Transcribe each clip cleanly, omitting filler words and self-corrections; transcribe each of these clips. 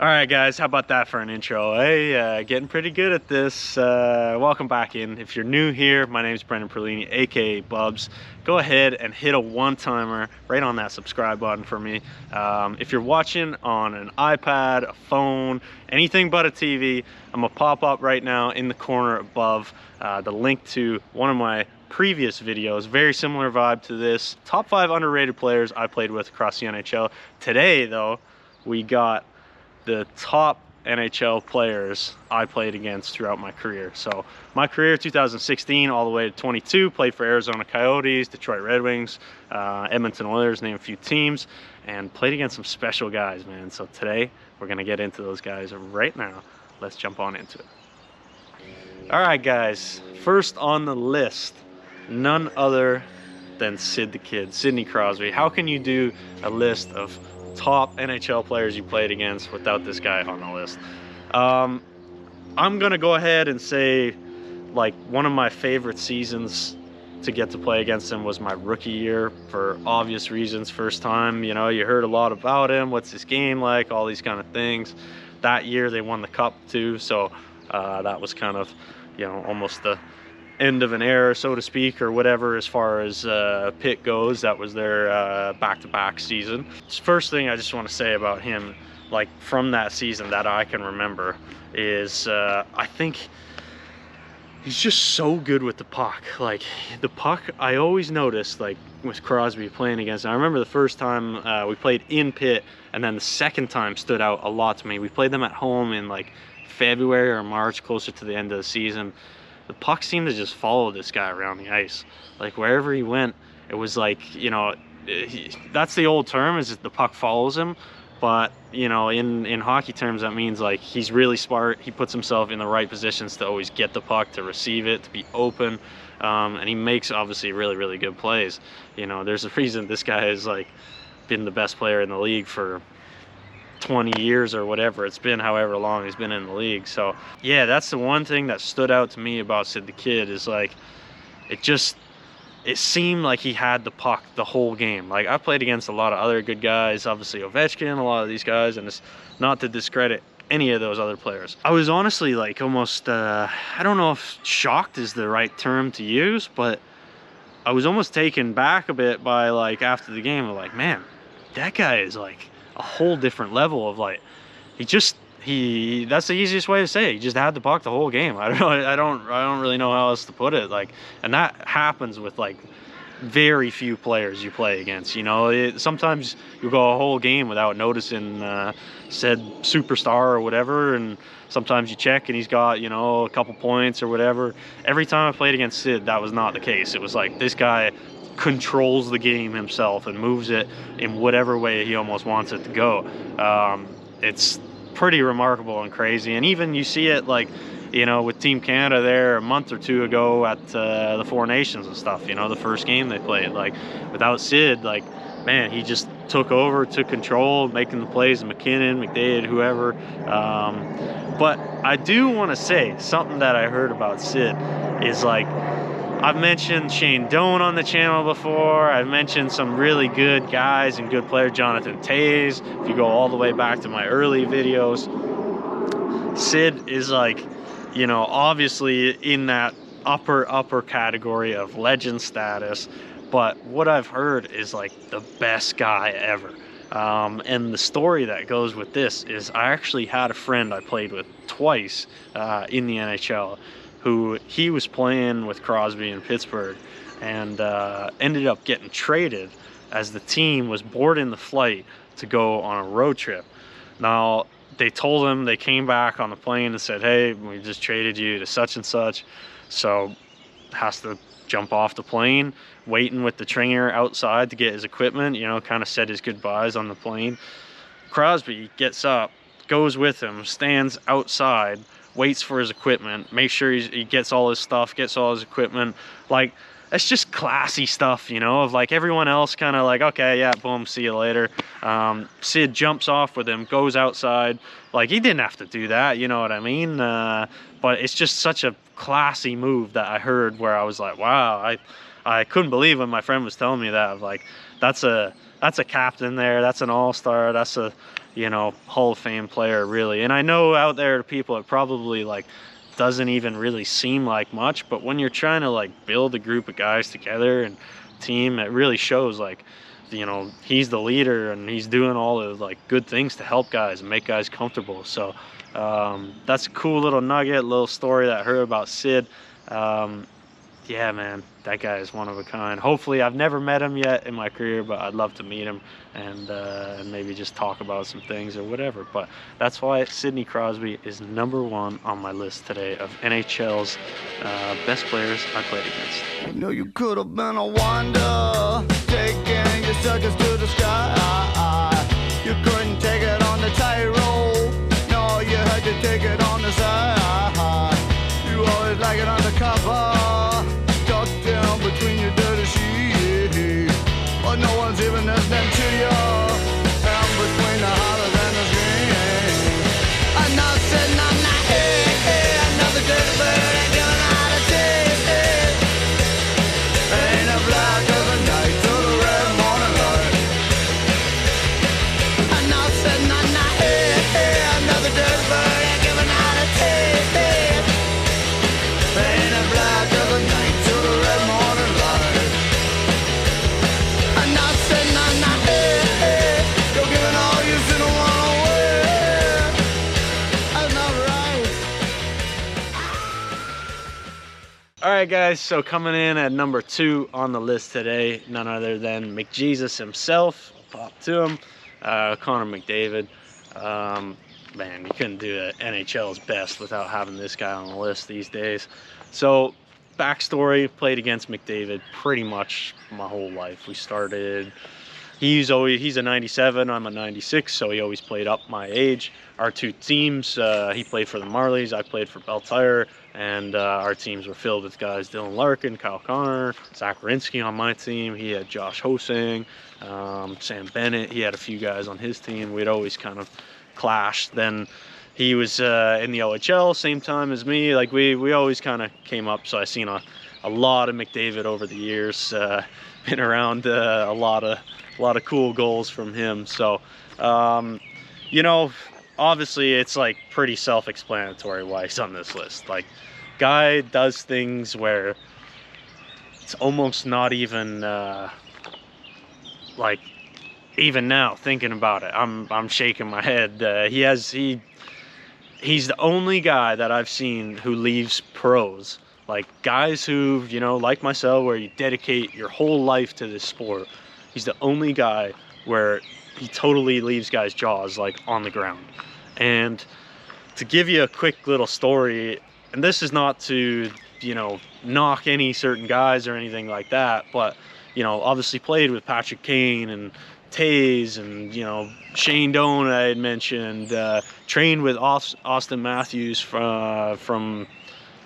All right, guys, how about that for an intro? Hey, getting pretty good at this. Welcome back in. If you're new here, my name is Brendan Perlini, aka Bubs. Go ahead and hit a one-timer right on that subscribe button for me. If you're watching on an iPad, a phone, anything but a TV, I'm gonna pop up right now in the corner above the link to one of my previous videos, very similar vibe to this. Top 5 underrated players I played with across the NHL. Today, though, we got the top NHL players I played against throughout my career. So my career, 2016 all the way to 22, played for Arizona Coyotes, Detroit Red Wings, Edmonton Oilers, name a few teams, and played against some special guys, man. So today we're gonna get into those guys right now. Let's jump on into it. All right, guys, first on the list, none other than Sid the Kid, Sidney Crosby. How can you do a list of top NHL players you played against without this guy on the list? I'm gonna go ahead and say, like, one of my favorite seasons to get to play against him was my rookie year, for obvious reasons. First time, you know, you heard a lot about him, what's his game like, all these kind of things. That year they won the cup too, so that was kind of, you know, almost the end of an era, so to speak, or whatever, as far as Pitt goes. That was their back-to-back season. First thing I just want to say about him, like, from that season that I can remember, is I think he's just so good with the puck. Like, the puck, I always noticed, like, with Crosby playing against him. I remember the first time we played in Pitt, and then the second time stood out a lot to me. We played them at home in, like, February or March, closer to the end of the season. The puck seemed to just follow this guy around the ice. Like, wherever he went, it was like, you know, that's the old term, is that the puck follows him. But, you know, in hockey terms, that means, like, he's really smart. He puts himself in the right positions to always get the puck, to receive it, to be open. And he makes, obviously, really, really good plays. You know, there's a reason this guy has, like, been the best player in the league for 20 years or whatever it's been, however long he's been in the league. So yeah, that's the one thing that stood out to me about Sid the Kid, is like, it seemed like he had the puck the whole game. Like, I played against a lot of other good guys, obviously Ovechkin, a lot of these guys, and it's not to discredit any of those other players. I was honestly, like, almost I don't know if shocked is the right term to use, but I was almost taken back a bit by, like, after the game, like, man, that guy is, like, a whole different level of, like, that's the easiest way to say it. He just had the puck the whole game. I don't really know how else to put it. Like, and that happens with, like, very few players you play against. You know, sometimes you go a whole game without noticing said superstar or whatever, and sometimes you check and he's got, you know, a couple points or whatever. Every time I played against Sid, that was not the case. It was like, this guy controls the game himself and moves it in whatever way he almost wants it to go. It's pretty remarkable and crazy. And even you see it, like, you know, with Team Canada there a month or two ago at the Four Nations and stuff, you know, the first game they played. Like, without Sid, like, man, he just took over, took control, making the plays, McKinnon, McDavid, whoever. But I do want to say something that I heard about Sid is, like, I've mentioned Shane Doan on the channel before. I've mentioned some really good guys and good players, Jonathan Toews. If you go all the way back to my early videos, Sid is, like, you know, obviously in that upper category of legend status. But what I've heard is, like, the best guy ever. And the story that goes with this is, I actually had a friend I played with twice in the NHL, who he was playing with Crosby in Pittsburgh, and ended up getting traded as the team was boarding the flight to go on a road trip. Now, they told him, they came back on the plane and said, hey, we just traded you to such and such. So has to jump off the plane, waiting with the trainer outside to get his equipment, you know, kind of said his goodbyes on the plane. Crosby gets up, goes with him, stands outside, waits for his equipment, make sure he gets all his stuff, gets all his equipment. Like, it's just classy stuff, you know, of like everyone else kind of like, okay, yeah, boom, see you later. Sid jumps off with him, goes outside. Like, he didn't have to do that, you know what I mean? But it's just such a classy move that I heard, where I was like, wow, I couldn't believe when my friend was telling me that. Of like, that's a captain there, that's an all-star, that's a, you know, Hall of Fame player, really. And I know out there people, it probably like doesn't even really seem like much, but when you're trying to like build a group of guys together and team, it really shows. Like, you know, he's the leader and he's doing all the like good things to help guys and make guys comfortable. So that's a cool little nugget, little story that I heard about Sid. Yeah, man, that guy is one of a kind. Hopefully, I've never met him yet in my career, but I'd love to meet him and maybe just talk about some things or whatever. But that's why Sidney Crosby is #1 on my list today of NHL's best players I played against. You know, you could have been a wonder, taking your circus to the sky. You couldn't take it on the tightrope, no, you had to take it on the side. You always like it undercover, tucked down between your dirty sheets, but no one's even listening to you, and between the hollers and the screams. I'm not sitting on that, another dirty bird ain't giving out a taste. Ain't a black of the night to the red morning light. I'm not sitting on that, another dirty bird ain't giving out a taste. Ain't a black of the night to the red morning light. I'm not sitting on that, you're giving all you should want away. That's not right. All right, guys, so coming in at #2 on the list today, none other than McJesus himself. Pop to him, Connor McDavid. Man, you couldn't do the NHL's best without having this guy on the list these days. So, backstory, played against McDavid pretty much my whole life. We started, he's a 97, I'm a 96, so he always played up my age. Our two teams, he played for the Marlies, I played for Beltire, and our teams were filled with guys, Dylan Larkin, Kyle Connor, Zach Werenski on my team. He had Josh Hosang, Sam Bennett, he had a few guys on his team. We'd always kind of clashed. Then he was in the OHL same time as me. Like, we always kind of came up, so I seen a lot of McDavid over the years. Been around a lot of cool goals from him. So you know, obviously it's like pretty self-explanatory why he's on this list. Like, guy does things where it's almost not even like, even now thinking about it, I'm shaking my head. He's the only guy that I've seen who leaves pros, like guys who, you know, like myself, where you dedicate your whole life to this sport. He's the only guy where he totally leaves guys' jaws like on the ground. And to give you a quick little story, and this is not to, you know, knock any certain guys or anything like that, but, you know, obviously played with Patrick Kane and Taze and, you know, Shane Doan I had mentioned, trained with Austin Matthews from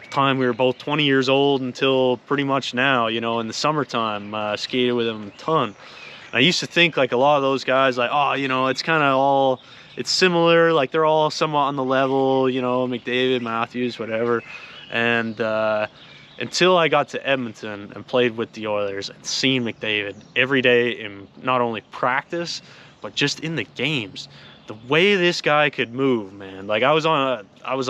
the time we were both 20 years old until pretty much now, you know, in the summertime, skated with him a ton. I used to think like a lot of those guys, like, oh, you know, it's kind of all, it's similar, like they're all somewhat on the level, you know, McDavid, Matthews, whatever. And until I got to Edmonton and played with the Oilers and seen McDavid every day in not only practice, but just in the games, the way this guy could move, man. Like, I was on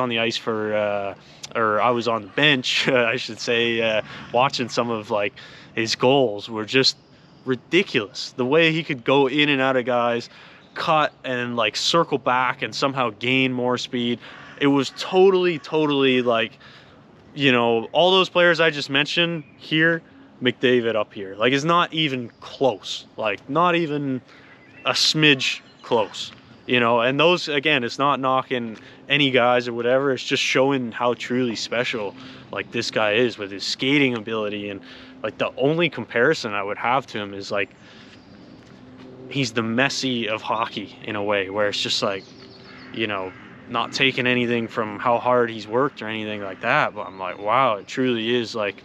the ice for, or I was on the bench, I should say, watching some of like his goals were just ridiculous. The way he could go in and out of guys, cut and like circle back and somehow gain more speed. It was totally like, you know, all those players I just mentioned here, McDavid up here. Like, it's not even close. Like, not even a smidge close. You know, and those, again, it's not knocking any guys or whatever. It's just showing how truly special, like, this guy is with his skating ability. And, like, the only comparison I would have to him is, like, he's the Messi of hockey in a way, where it's just, like, you know, not taking anything from how hard he's worked or anything like that, but I'm like, wow, it truly is like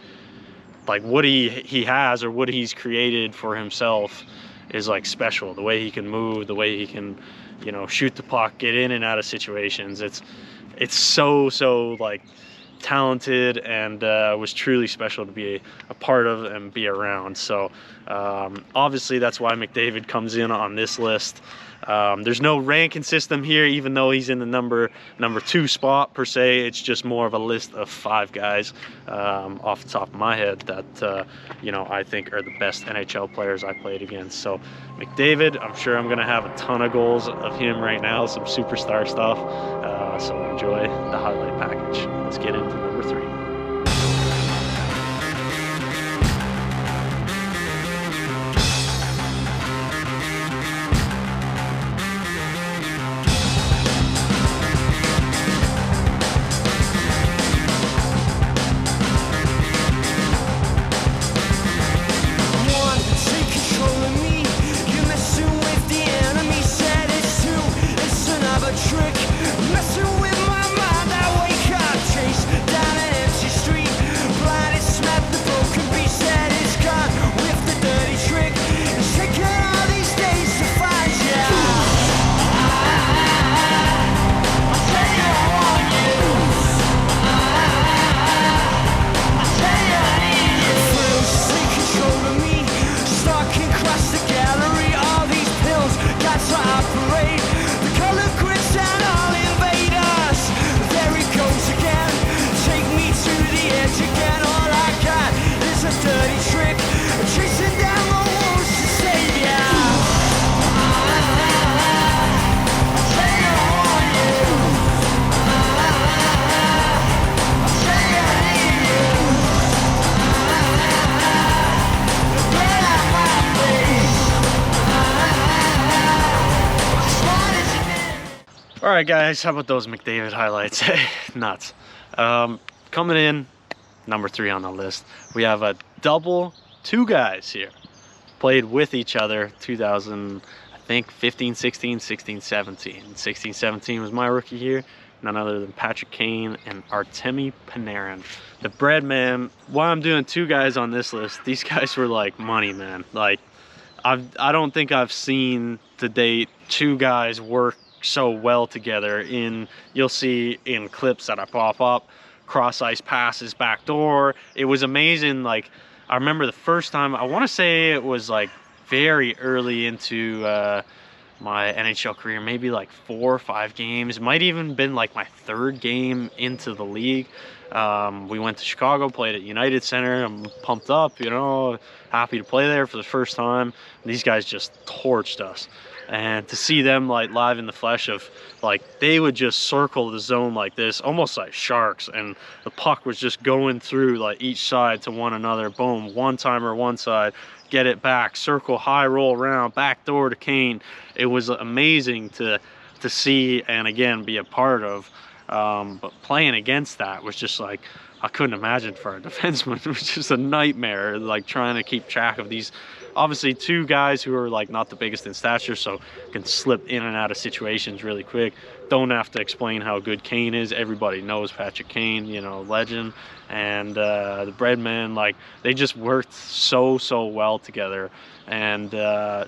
like what he has or what he's created for himself is like special. The way he can move, the way he can, you know, shoot the puck, get in and out of situations. It's so like talented, and was truly special to be a part of and be around. So obviously that's why McDavid comes in on this list. There's no ranking system here, even though he's in the number 2 spot per se. It's just more of a list of 5 guys off the top of my head that you know, I think are the best NHL players I played against. So McDavid, I'm sure I'm gonna have a ton of goals of him right now, some superstar stuff. So enjoy the highlight package. Let's get into number 3. All right, guys, how about those McDavid highlights? Nuts. Coming in, number 3 on the list, we have a double 2 guys here. Played with each other 2000, I think 15, 16, 16, 17. 16, 17 was my rookie year. None other than Patrick Kane and Artemi Panarin. The bread man. Why I'm doing 2 guys on this list, these guys were like money, man. Like, I don't think I've seen to date 2 guys work so well together. You'll see in clips that I pop up, cross ice passes, back door. It was amazing. Like, I remember the first time, I want to say it was like very early into my NHL career, maybe like 4 or 5 games, might even been like my 3rd game into the league. We went to Chicago, played at United Center. I'm pumped up, you know, happy to play there for the first time. These guys just torched us. And to see them like live in the flesh of like, they would just circle the zone like this, almost like sharks, and the puck was just going through like each side to one another. Boom, one-timer one side, get it back, circle, high roll around, back door to Kane. It was amazing to see and again be a part of. But playing against that was just like, I couldn't imagine for a defenseman. It was just a nightmare, like trying to keep track of these, obviously 2 guys who are like not the biggest in stature, so can slip in and out of situations really quick. Don't have to explain how good Kane is. Everybody knows Patrick Kane, you know, legend. And the Breadman, like, they just worked so well together. And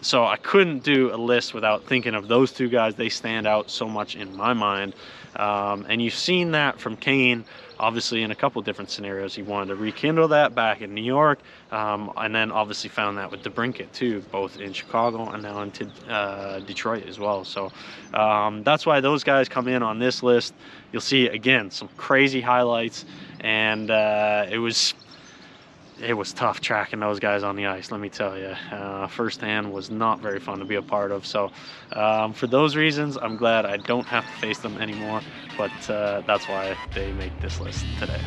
so I couldn't do a list without thinking of those 2 guys. They stand out so much in my mind. And you've seen that from Kane, obviously, in a couple different scenarios. He wanted to rekindle that back in New York, and then obviously found that with DeBrincat too, both in Chicago and now into Detroit as well. So that's why those guys come in on this list. You'll see, again, some crazy highlights, and it was tough tracking those guys on the ice, let me tell you. Firsthand was not very fun to be a part of. So for those reasons, I'm glad I don't have to face them anymore, but that's why they make this list today.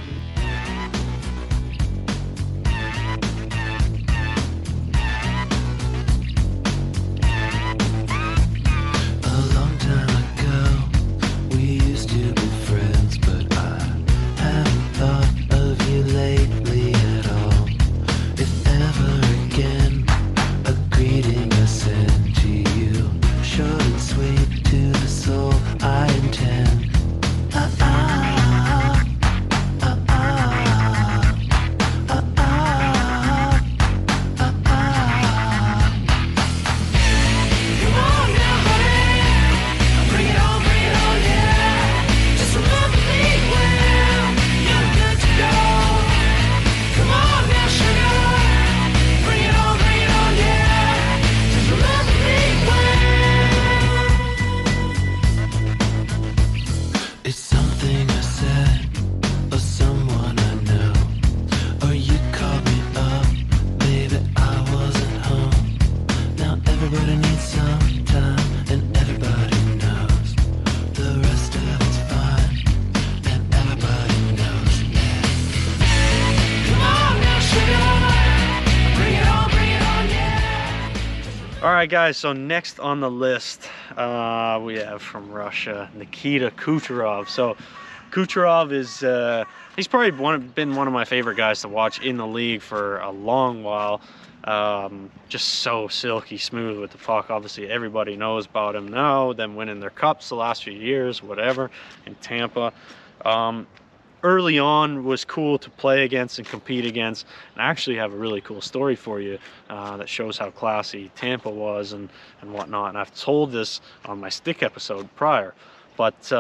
All right, guys, so next on the list, we have from Russia, Nikita Kucherov. So Kucherov is, he's probably been one of my favorite guys to watch in the league for a long while. Just so silky smooth with the puck. Obviously, everybody knows about him now, them winning their cups the last few years, whatever, in Tampa. Early on was cool to play against and compete against, and I actually have a really cool story for you that shows how classy Tampa was and whatnot. And I've told this on my stick episode prior, but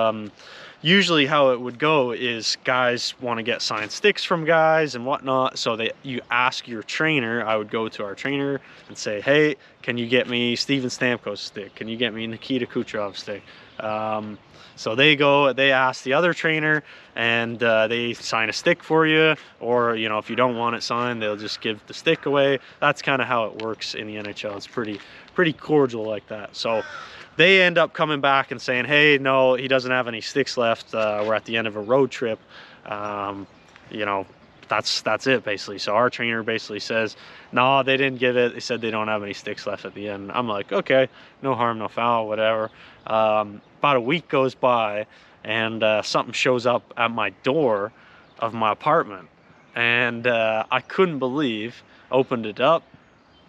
usually how it would go is guys want to get signed sticks from guys and whatnot, so you ask your trainer. I would go to our trainer and say, hey, can you get me Steven Stamkos stick? Can you get me Nikita Kucherov stick? So they ask the other trainer, and they sign a stick for you, or if you don't want it signed, they'll just give the stick away. That's kind of how it works in the NHL. It's pretty cordial like that. So they end up coming back and saying, hey, no, he doesn't have any sticks left. We're at the end of a road trip. That's it basically. So our trainer basically says, no, they didn't give it. They said they don't have any sticks left at the end. I'm like, okay, no harm, no foul, whatever. About a week goes by, and something shows up at my door of my apartment, and I couldn't believe. Opened it up,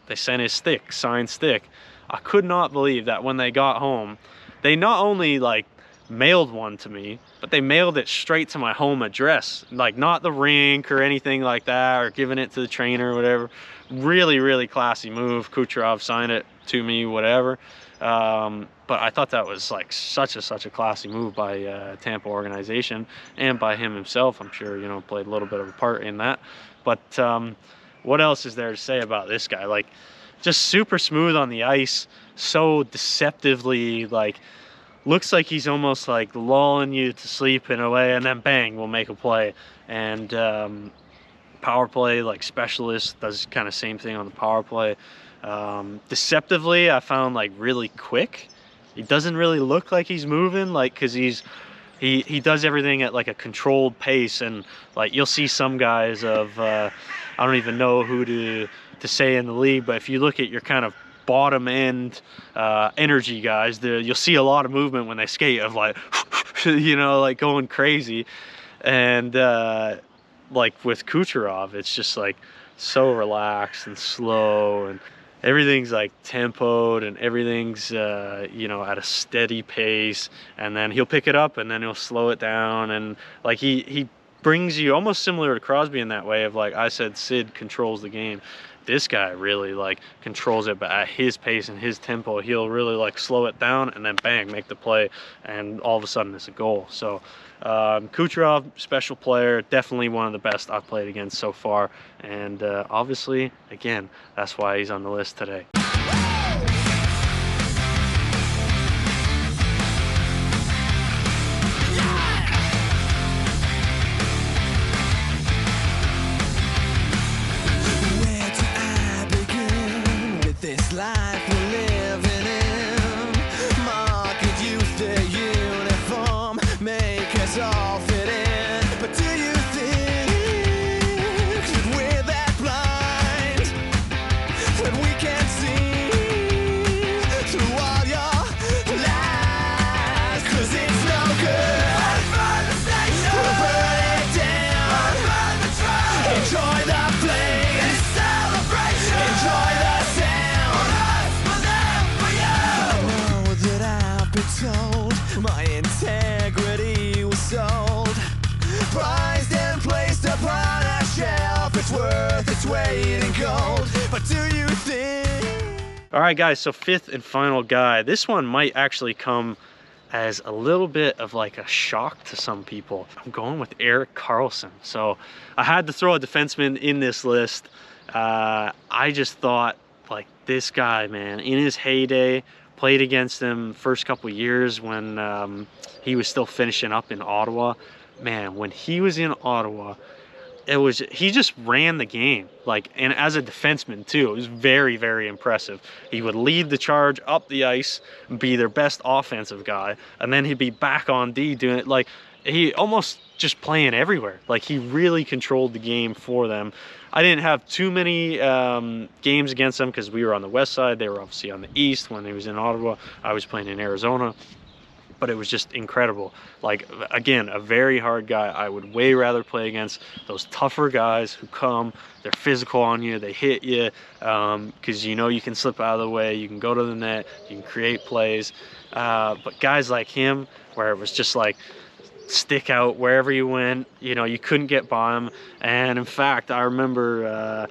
they sent his stick, signed stick. I could not believe that when they got home, they not only like mailed one to me, but they mailed it straight to my home address, like not the rink or anything like that, or giving it to the trainer or whatever. Really classy move. Kucherov signed it to me, whatever. But I thought that was like such a classy move by Tampa organization, and by him himself. I'm sure played a little bit of a part in that. But what else is there to say about this guy? Like, just super smooth on the ice, so deceptively, like, looks like he's almost like lulling you to sleep in a way, and then bang, we'll make a play. And power play, like, specialist, does kind of same thing on the power play. Deceptively, I found, like, really quick. He doesn't really look like he's moving, like, because he does everything at like a controlled pace. And like, you'll see some guys of I don't even know who to say in the league, but if you look at your kind of bottom end energy guys, you'll see a lot of movement when they skate, of like like going crazy. And like with Kucherov, it's just like so relaxed and slow, and everything's like tempoed, and everything's at a steady pace, and then he'll pick it up and then he'll slow it down. And like he brings you almost similar to Crosby in that way of, like I said, Sid controls the game. This guy really like controls it, but at his pace and his tempo. He'll really like slow it down and then bang, make the play, and all of a sudden it's a goal. So Kucherov, special player, definitely one of the best I've played against so far, and obviously, again, that's why he's on the list today. Life we're living in, market youth, the uniform, make us all fit in. But do you think that we're that blind, that we can't see through all your lies? 'Cause it's no good. Burn the station, we'll burn it down. Burn the train. Enjoy the flame, it's celebration. Enjoy the told my integrity was sold, prized and placed upon a shelf. It's worth its weight in gold. But do you think? All right, guys, so fifth and final guy. This one might actually come as a little bit of like a shock to some people. I'm going with Erik Karlsson. So I had to throw a defenseman in this list. I just thought, like, this guy, man, in his heyday, played against him first couple years when he was still finishing up in Ottawa. Man, when he was in Ottawa, he just ran the game, like, and as a defenseman too, it was very impressive. He would lead the charge up the ice, be their best offensive guy, and then he'd be back on D doing it. Like, he almost just playing everywhere. Like, he really controlled the game for them. I didn't have too many games against them because we were on the west side. They were obviously on the east when he was in Ottawa. I was playing in Arizona. But it was just incredible. Like, again, a very hard guy. I would way rather play against those tougher guys who come, they're physical on you, they hit you, because you know you can slip out of the way, you can go to the net, you can create plays. But guys like him, where it was just like stick out wherever you went, you know, you couldn't get by him. And in fact, I remember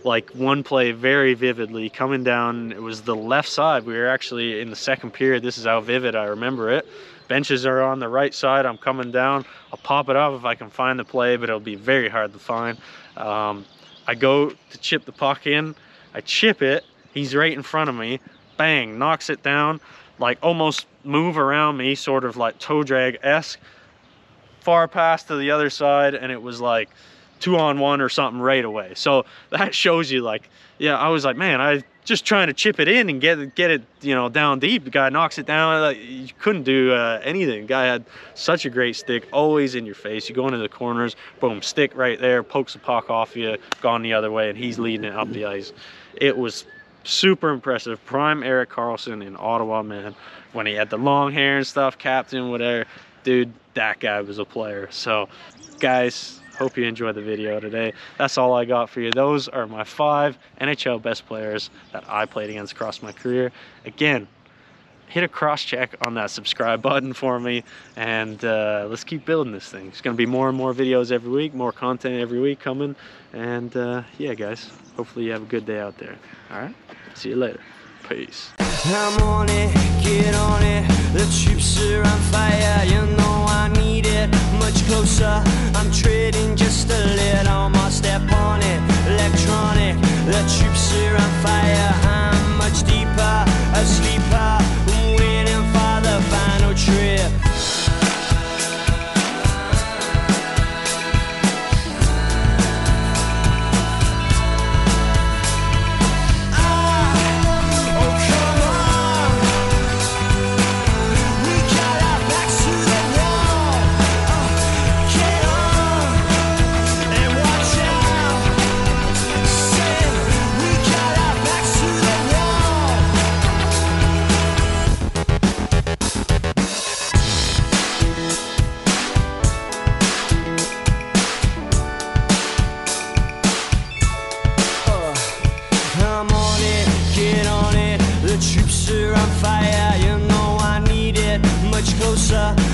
like one play very vividly coming down. It was the left side. We were actually in the second period. This is how vivid I remember it. Benches are on the right side. I'm coming down. I'll pop it up if I can find the play, but it'll be very hard to find. I go to chip the puck in. I chip it. He's right in front of me. Bang, knocks it down. Like, almost move around me, sort of like toe drag-esque. Far past to the other side, and it was like 2-on-1 or something right away. So that shows you, like, yeah, I was like, man, I just trying to chip it in and get it, you know, down deep. The guy knocks it down. Like, you couldn't do anything. The guy had such a great stick, always in your face. You go into the corners, boom, stick right there, pokes the puck off you, gone the other way, and he's leading it up the ice. It was super impressive. Prime Erik Karlsson in Ottawa, man. When he had the long hair and stuff, captain, whatever, dude, that guy was a player. So, guys, hope you enjoyed the video today. That's all I got for you. Those are my 5 NHL best players that I played against across my career. Again, hit a cross check on that subscribe button for me, and let's keep building this thing. There's going to be more and more videos every week, more content every week coming. And yeah, guys, hopefully you have a good day out there. All right, see you later. Peace. I'm on it, get on it. The troops are on fire, you know I need it. Much closer, I'm treading just a little more. Step on it, electronic. The troops are on fire, I'm much deeper, a sleeper, waiting for the final trip.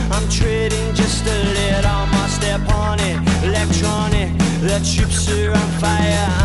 I'm treading just a little more. Step on it, electronic. The troops are on fire.